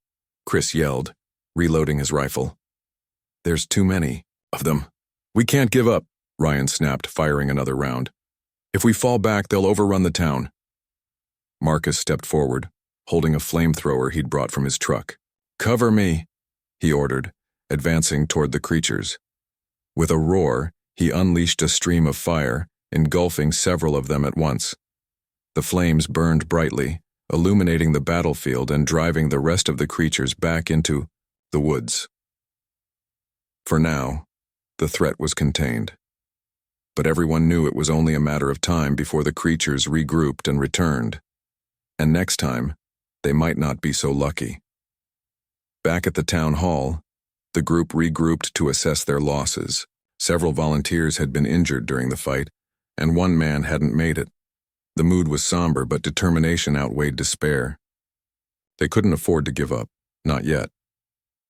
Chris yelled, reloading his rifle. "There's too many of them. We can't give up," Ryan snapped, firing another round. "If we fall back, they'll overrun the town." Marcus stepped forward, holding a flamethrower he'd brought from his truck. "Cover me," he ordered, advancing toward the creatures. With a roar, he unleashed a stream of fire, engulfing several of them at once. The flames burned brightly, illuminating the battlefield and driving the rest of the creatures back into the woods. For now, the threat was contained. But everyone knew it was only a matter of time before the creatures regrouped and returned. And next time, they might not be so lucky. Back at the town hall, the group regrouped to assess their losses. Several volunteers had been injured during the fight, and one man hadn't made it. The mood was somber, but determination outweighed despair. They couldn't afford to give up, not yet.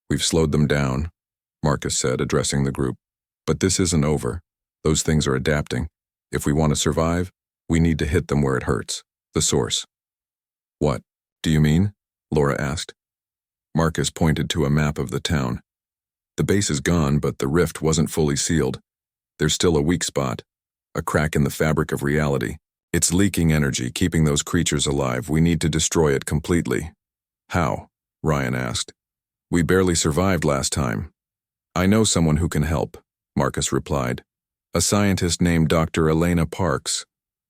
"We've slowed them down," Marcus said, addressing the group. "But this isn't over. Those things are adapting. If we want to survive, we need to hit them where it hurts, the source." "What do you mean?" Laura asked. Marcus pointed to a map of the town. "The base is gone, but the rift wasn't fully sealed. There's still a weak spot, a crack in the fabric of reality. It's leaking energy, keeping those creatures alive. We need to destroy it completely." "How?" Ryan asked. "We barely survived last time." "I know someone who can help," Marcus replied. "A scientist named Dr. Elena Parks.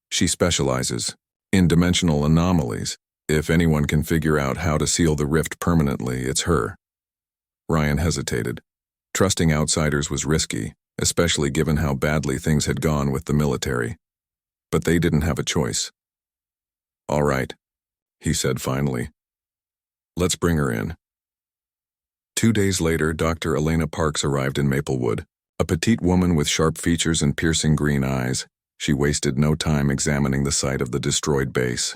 She specializes in dimensional anomalies. If anyone can figure out how to seal the rift permanently, it's her." Ryan hesitated. Trusting outsiders was risky, especially given how badly things had gone with the military. But they didn't have a choice. "All right," he said finally. "Let's bring her in." 2 days later, Dr. Elena Parks arrived in Maplewood. A petite woman with sharp features and piercing green eyes, she wasted no time examining the site of the destroyed base.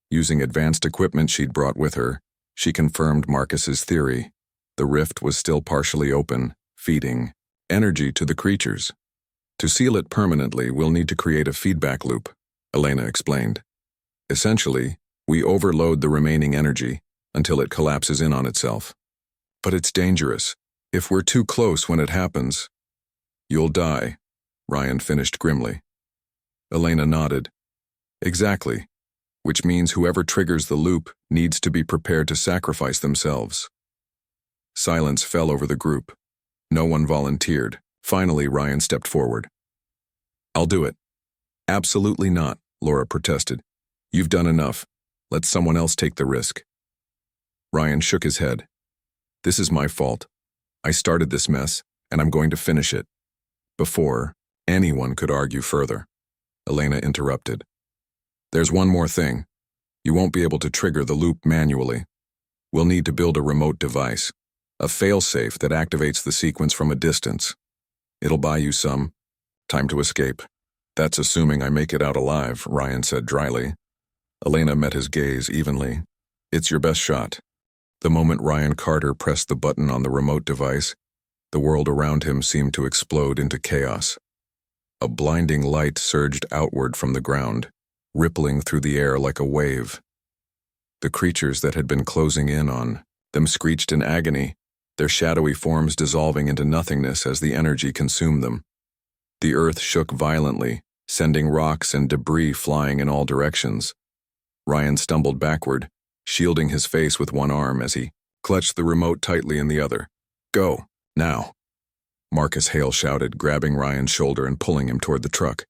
Using advanced equipment she'd brought with her, she confirmed Marcus's theory. The rift was still partially open, feeding energy to the creatures. "To seal it permanently, we'll need to create a feedback loop," Elena explained. "Essentially, we overload the remaining energy until it collapses in on itself. But it's dangerous. If we're too close when it happens, you'll die," Ryan finished grimly. Elena nodded. "Exactly, which means whoever triggers the loop needs to be prepared to sacrifice themselves." Silence fell over the group. No one volunteered. Finally, Ryan stepped forward. "I'll do it." "Absolutely not," Laura protested. "You've done enough. Let someone else take the risk." Ryan shook his head. "This is my fault. I started this mess, and I'm going to finish it." Before anyone could argue further, Elena interrupted. "There's one more thing. You won't be able to trigger the loop manually. We'll need to build a remote device, a failsafe that activates the sequence from a distance. It'll buy you some time to escape." "That's assuming I make it out alive," Ryan said dryly. Elena met his gaze evenly. "It's your best shot. The moment Ryan Carter pressed the button on the remote device, the world around him seemed to explode into chaos. A blinding light surged outward from the ground, rippling through the air like a wave. The creatures that had been closing in on them screeched in agony, their shadowy forms dissolving into nothingness as the energy consumed them. The earth shook violently, sending rocks and debris flying in all directions. Ryan stumbled backward, shielding his face with one arm as he clutched the remote tightly in the other. "Go, now," Marcus Hale shouted, grabbing Ryan's shoulder and pulling him toward the truck.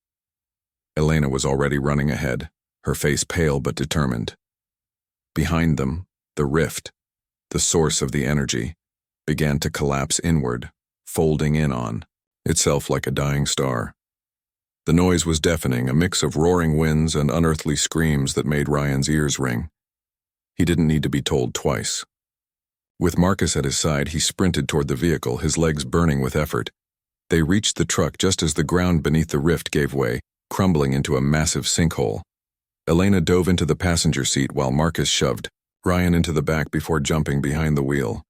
Elena was already running ahead, her face pale but determined. Behind them, the rift, the source of the energy, began to collapse inward, folding in on itself like a dying star. The noise was deafening, a mix of roaring winds and unearthly screams that made Ryan's ears ring. He didn't need to be told twice. With Marcus at his side, he sprinted toward the vehicle, his legs burning with effort. They reached the truck just as the ground beneath the rift gave way, crumbling into a massive sinkhole. Elena dove into the passenger seat while Marcus shoved Ryan into the back before jumping behind the wheel.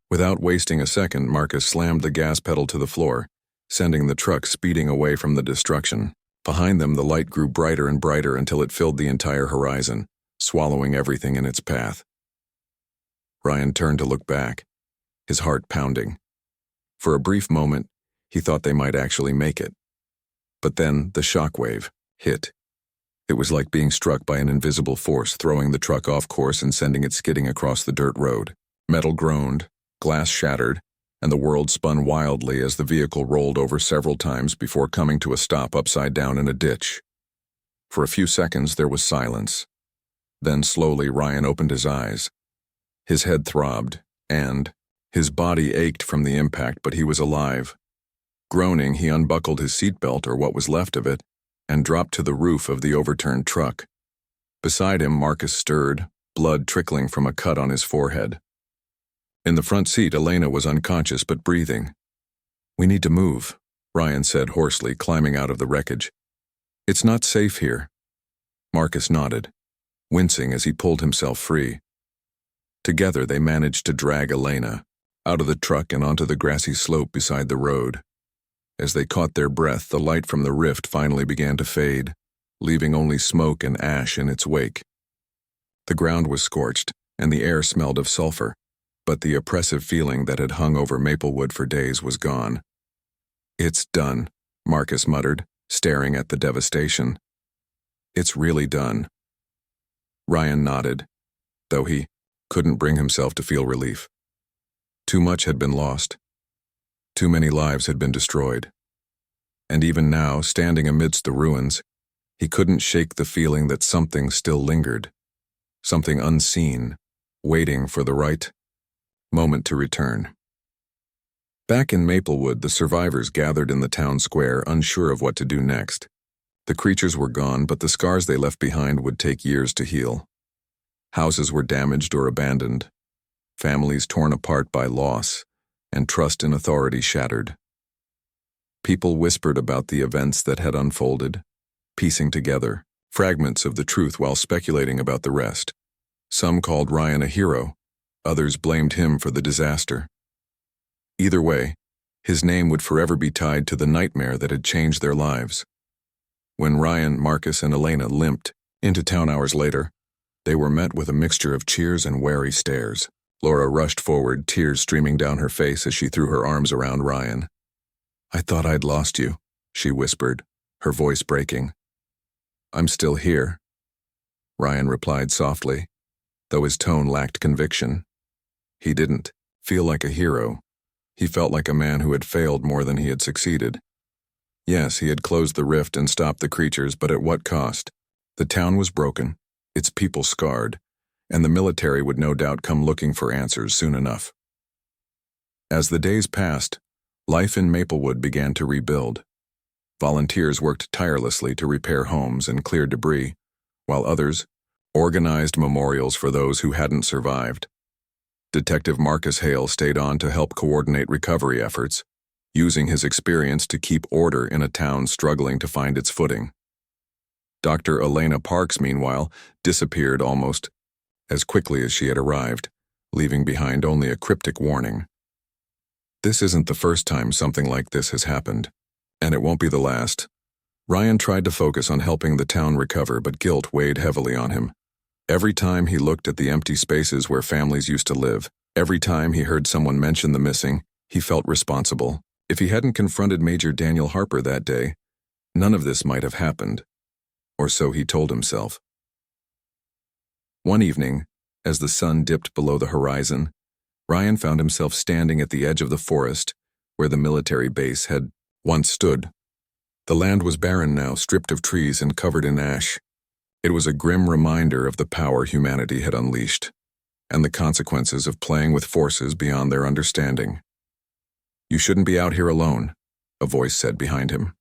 Without wasting a second, Marcus slammed the gas pedal to the floor, sending the truck speeding away from the destruction. Behind them, the light grew brighter and brighter until it filled the entire horizon, swallowing everything in its path. Ryan turned to look back, his heart pounding. For a brief moment, he thought they might actually make it. But then the shockwave hit. It was like being struck by an invisible force, throwing the truck off course and sending it skidding across the dirt road. Metal groaned, glass shattered, and the world spun wildly as the vehicle rolled over several times before coming to a stop upside down in a ditch. For a few seconds there was silence. Then slowly Ryan opened his eyes. His head throbbed, and his body ached from the impact, but he was alive. Groaning, he unbuckled his seatbelt, or what was left of it, and dropped to the roof of the overturned truck. Beside him, Marcus stirred, blood trickling from a cut on his forehead. In the front seat, Elena was unconscious but breathing. "We need to move," Ryan said hoarsely, climbing out of the wreckage. "It's not safe here." Marcus nodded, wincing as he pulled himself free. Together they managed to drag Elena out of the truck and onto the grassy slope beside the road. As they caught their breath, the light from the rift finally began to fade, leaving only smoke and ash in its wake. The ground was scorched, and the air smelled of sulfur, but the oppressive feeling that had hung over Maplewood for days was gone. "It's done," Marcus muttered, staring at the devastation. "It's really done." Ryan nodded, though he couldn't bring himself to feel relief. Too much had been lost. Too many lives had been destroyed. And even now, standing amidst the ruins, he couldn't shake the feeling that something still lingered, something unseen, waiting for the right moment to return. Back in Maplewood, the survivors gathered in the town square, unsure of what to do next. The creatures were gone, but the scars they left behind would take years to heal. Houses were damaged or abandoned, families torn apart by loss, and trust in authority shattered. People whispered about the events that had unfolded, piecing together fragments of the truth while speculating about the rest. Some called Ryan a hero, others blamed him for the disaster. Either way, his name would forever be tied to the nightmare that had changed their lives. When Ryan, Marcus, and Elena limped into town hours later, they were met with a mixture of cheers and wary stares. Laura rushed forward, tears streaming down her face as she threw her arms around Ryan. "I thought I'd lost you," she whispered, her voice breaking. "I'm still here," Ryan replied softly, though his tone lacked conviction. He didn't feel like a hero. He felt like a man who had failed more than he had succeeded. Yes, he had closed the rift and stopped the creatures, but at what cost? The town was broken, its people scarred, and the military would no doubt come looking for answers soon enough. As the days passed, life in Maplewood began to rebuild. Volunteers worked tirelessly to repair homes and clear debris, while others organized memorials for those who hadn't survived. Detective Marcus Hale stayed on to help coordinate recovery efforts, using his experience to keep order in a town struggling to find its footing. Dr. Elena Parks, meanwhile, disappeared almost as quickly as she had arrived, leaving behind only a cryptic warning. This isn't the first time something like this has happened, and it won't be the last. Ryan tried to focus on helping the town recover, but guilt weighed heavily on him. Every time he looked at the empty spaces where families used to live, every time he heard someone mention the missing, he felt responsible. If he hadn't confronted Major Daniel Harper that day, none of this might have happened. Or so he told himself. One evening, as the sun dipped below the horizon, Ryan found himself standing at the edge of the forest where the military base had once stood. The land was barren now, stripped of trees and covered in ash. It was a grim reminder of the power humanity had unleashed, and the consequences of playing with forces beyond their understanding. "You shouldn't be out here alone," a voice said behind him.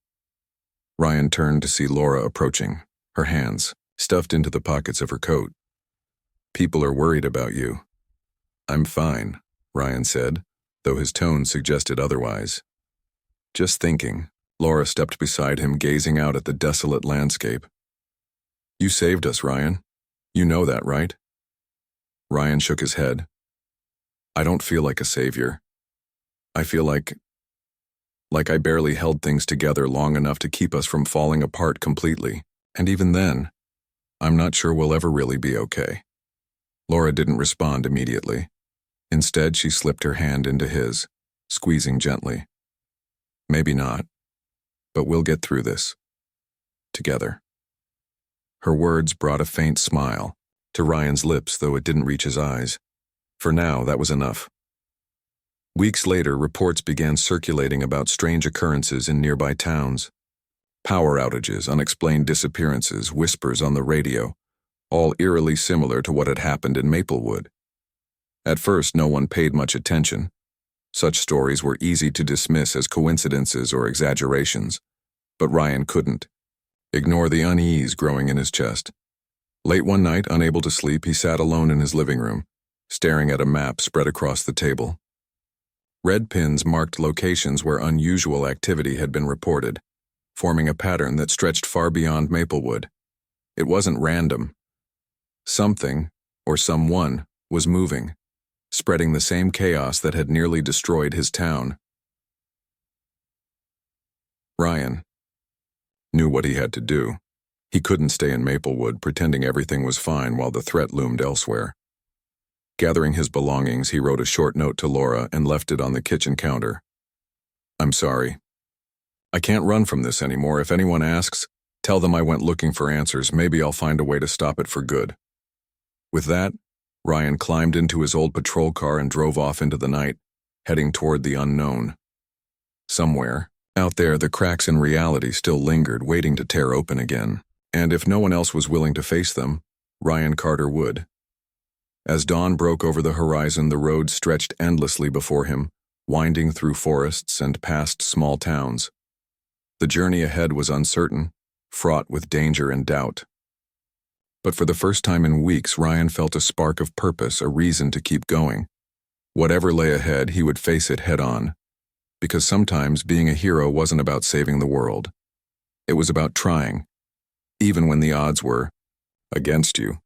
Ryan turned to see Laura approaching, her hands stuffed into the pockets of her coat. "People are worried about you." "I'm fine," Ryan said, though his tone suggested otherwise. "Just thinking." Laura stepped beside him, gazing out at the desolate landscape. "You saved us, Ryan. You know that, right?" Ryan shook his head. "I don't feel like a savior. I feel like I barely held things together long enough to keep us from falling apart completely. And even then, I'm not sure we'll ever really be okay." Laura didn't respond immediately. Instead, she slipped her hand into his, squeezing gently. "Maybe not, but we'll get through this. Together." Her words brought a faint smile to Ryan's lips, though it didn't reach his eyes. For now, that was enough. Weeks later, reports began circulating about strange occurrences in nearby towns. Power outages, unexplained disappearances, whispers on the radio, all eerily similar to what had happened in Maplewood. At first, no one paid much attention. Such stories were easy to dismiss as coincidences or exaggerations, but Ryan couldn't ignore the unease growing in his chest. Late one night, unable to sleep, he sat alone in his living room, staring at a map spread across the table. Red pins marked locations where unusual activity had been reported, forming a pattern that stretched far beyond Maplewood. It wasn't random. Something, or someone, was moving, spreading the same chaos that had nearly destroyed his town. Ryan knew what he had to do. He couldn't stay in Maplewood pretending everything was fine while the threat loomed elsewhere. Gathering his belongings, he wrote a short note to Laura and left it on the kitchen counter. "I'm sorry. I can't run from this anymore. If anyone asks, tell them I went looking for answers. Maybe I'll find a way to stop it for good." With that, Ryan climbed into his old patrol car and drove off into the night, heading toward the unknown. Somewhere, out there, the cracks in reality still lingered, waiting to tear open again. And if no one else was willing to face them, Ryan Carter would. As dawn broke over the horizon, the road stretched endlessly before him, winding through forests and past small towns. The journey ahead was uncertain, fraught with danger and doubt. But for the first time in weeks, Ryan felt a spark of purpose, a reason to keep going. Whatever lay ahead, he would face it head-on. Because sometimes being a hero wasn't about saving the world. It was about trying, even when the odds were against you.